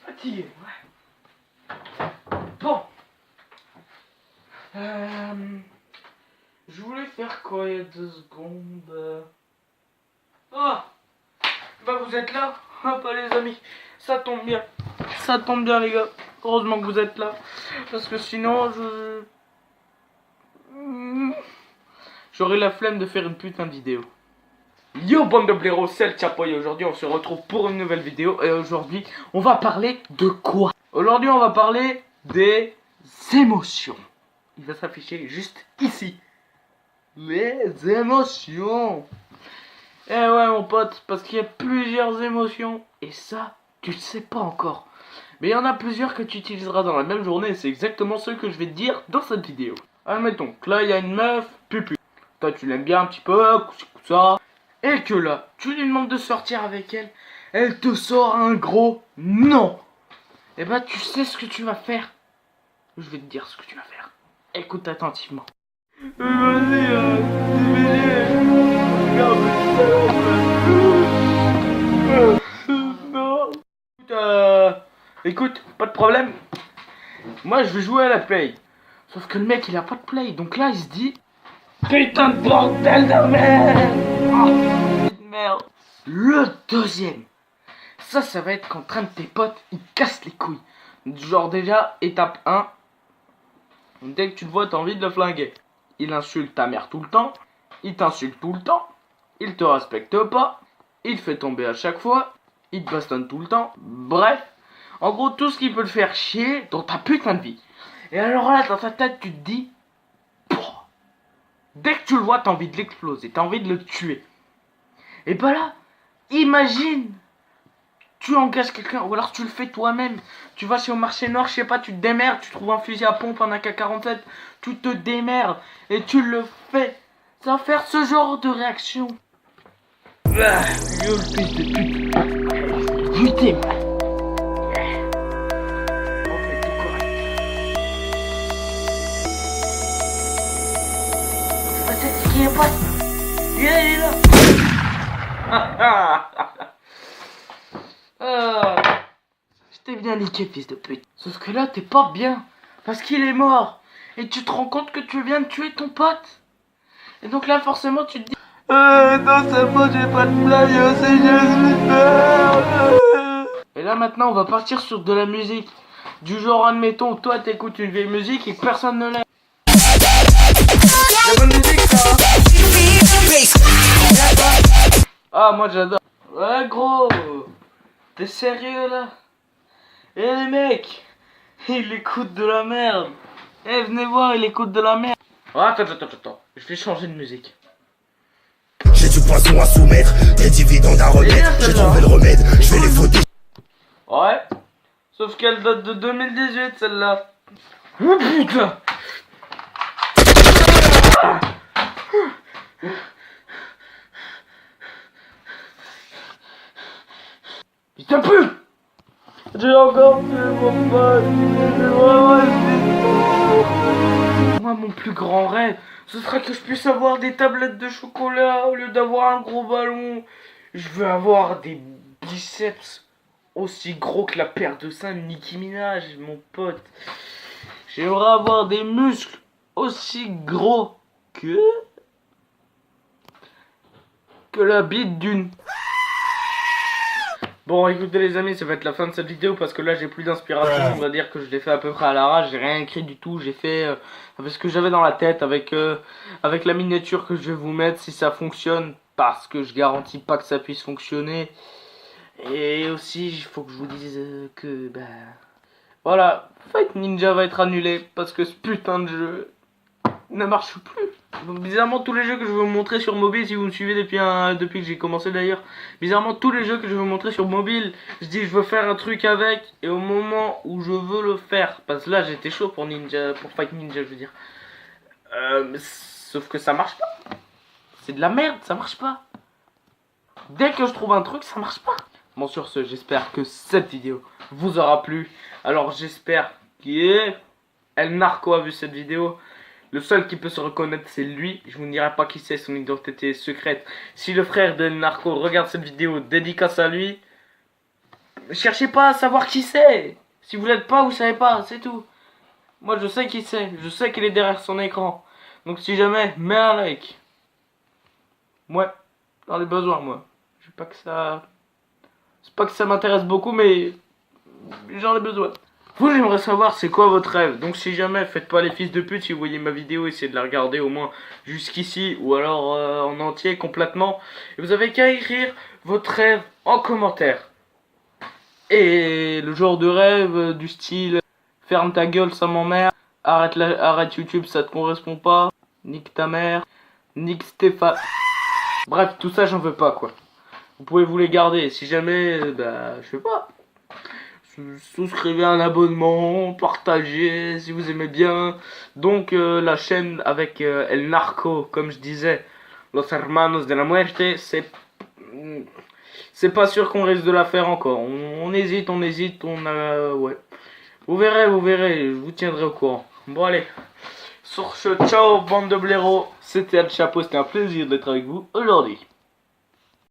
Fatigué, ouais. Bon. Je voulais faire quoi il y a 2 secondes? Ah, bah vous êtes là? Ah bah les amis, ça tombe bien. Ça tombe bien les gars. Heureusement que vous êtes là. Parce que sinon j'aurais la flemme de faire une putain de vidéo. Yo bande de blaireaux, c'est le Chapoy et aujourd'hui on se retrouve pour une nouvelle vidéo. Et aujourd'hui on va parler de quoi? Aujourd'hui on va parler des émotions. Il va s'afficher juste ici. Les émotions. Eh ouais mon pote, parce qu'il y a plusieurs émotions. Et ça, tu le sais pas encore. Mais il y en a plusieurs que tu utiliseras dans la même journée. Et c'est exactement ce que je vais te dire dans cette vidéo. Admettons que là il y a une meuf, pupu. Toi tu l'aimes bien un petit peu, ça. Et que là, tu lui demandes de sortir avec elle. Elle te sort un gros non. Et bah tu sais ce que tu vas faire. Je vais te dire ce que tu vas faire. Écoute attentivement. Vas-y, non. Écoute, pas de problème. Moi, je vais jouer à la play. Sauf que le mec, il a pas de play. Donc là, il se dit... Putain de bordel de merde. Oh, de merde. Le deuxième. Ça va être quand un de tes potes, il casse les couilles. Genre déjà, étape 1. Dès que tu le vois, t'as envie de le flinguer. Il insulte ta mère tout le temps. Il t'insulte tout le temps. Il te respecte pas. Il te fait tomber à chaque fois. Il te bastonne tout le temps. Bref. En gros, tout ce qui peut te faire chier dans ta putain de vie. Et alors là, dans ta tête, tu te dis... Pouah. Dès que tu le vois, t'as envie de l'exploser. T'as envie de le tuer. Et bah là, imagine... Tu engages quelqu'un, ou alors tu le fais toi-même. Tu vas chez au marché noir, je sais pas, tu te démerdes, tu trouves un fusil à pompe, un AK-47, tu te démerdes et tu le fais. Ça va faire ce genre de réaction. Ah, yo le fils de pute. Putain. On fait tout correct. C'est qui est pas. Il est là. Je t'ai bien niqué, fils de pute. Sauf que là, t'es pas bien. Parce qu'il est mort. Et tu te rends compte que tu viens de tuer ton pote. Et donc là, forcément, tu te dis... non, c'est moi, j'ai pas de blague, c'est juste... Et là, maintenant, on va partir sur de la musique. Du genre, admettons, toi, t'écoutes une vieille musique et que personne ne l'aime. La bonne musique, ça. Ah, moi, j'adore. Ouais, gros. T'es sérieux, là? Eh les mecs, il écoute de la merde. Eh venez voir, il écoute de la merde. Oh, attends, je vais changer de musique. J'ai du poisson à soumettre, des dividendes à remettre. J'ai trouvé le remède, je vais les foutre. Ouais, sauf qu'elle date de 2018 celle-là. Oh putain. Putain plus. J'ai encore tué mon pote. Moi, mon plus grand rêve, ce sera que je puisse avoir des tablettes de chocolat au lieu d'avoir un gros ballon. Je veux avoir des biceps aussi gros que la paire de seins de Nicki Minaj, mon pote. J'aimerais avoir des muscles aussi gros que la bite d'une... Bon, écoutez les amis, ça va être la fin de cette vidéo parce que là j'ai plus d'inspiration. On va dire que je l'ai fait à peu près à l'arrache, j'ai rien écrit du tout. J'ai fait avec ce que j'avais dans la tête, avec la miniature que je vais vous mettre si ça fonctionne. Parce que je garantis pas que ça puisse fonctionner. Et aussi, il faut que je vous dise que voilà, Fight Ninja va être annulé parce que ce putain de jeu ne marche plus. Bizarrement, tous les jeux que je vais vous montrer sur mobile, si vous me suivez depuis que j'ai commencé d'ailleurs, bizarrement tous les jeux que je vais vous montrer sur mobile, je dis je veux faire un truc avec, et au moment où je veux le faire, parce que là j'étais chaud pour Fight Ninja, je veux dire, sauf que ça marche pas. C'est de la merde, ça marche pas. Dès que je trouve un truc, ça marche pas. Bon, sur ce, j'espère que cette vidéo vous aura plu. Alors, j'espère que El Narco a vu cette vidéo. Le seul qui peut se reconnaître, c'est lui. Je vous dirai pas qui c'est, son identité est secrète. Si le frère de El Narco regarde cette vidéo, dédicace à lui. Cherchez pas à savoir qui c'est. Si vous l'êtes pas, vous savez pas, c'est tout. Moi, je sais qui c'est. Je sais qu'il est derrière son écran. Donc, si jamais, mets un like. Ouais, j'en ai besoin, moi. Je sais pas que ça... C'est pas que ça m'intéresse beaucoup, mais j'en ai besoin. Vous, j'aimerais savoir c'est quoi votre rêve. Donc si jamais, faites pas les fils de pute. Si vous voyez ma vidéo, essayez de la regarder au moins jusqu'ici. Ou alors en entier, complètement. Et vous avez qu'à écrire votre rêve en commentaire. Et le genre de rêve du style ferme ta gueule, ça m'emmerde. Arrête YouTube, ça te correspond pas. Nique ta mère. Nique Stéphane. Bref, tout ça, j'en veux pas, quoi. Vous pouvez vous les garder. Si jamais, bah, je sais pas. Souscrivez un abonnement, partagez si vous aimez bien. Donc, la chaîne avec El Narco, comme je disais, Los Hermanos de la Muerte, c'est pas sûr qu'on risque de la faire encore. On hésite, ouais. Vous verrez, je vous tiendrai au courant. Bon, allez. Sur ce, ciao, bande de blaireaux. C'était El Chapeau, c'était un plaisir d'être avec vous aujourd'hui.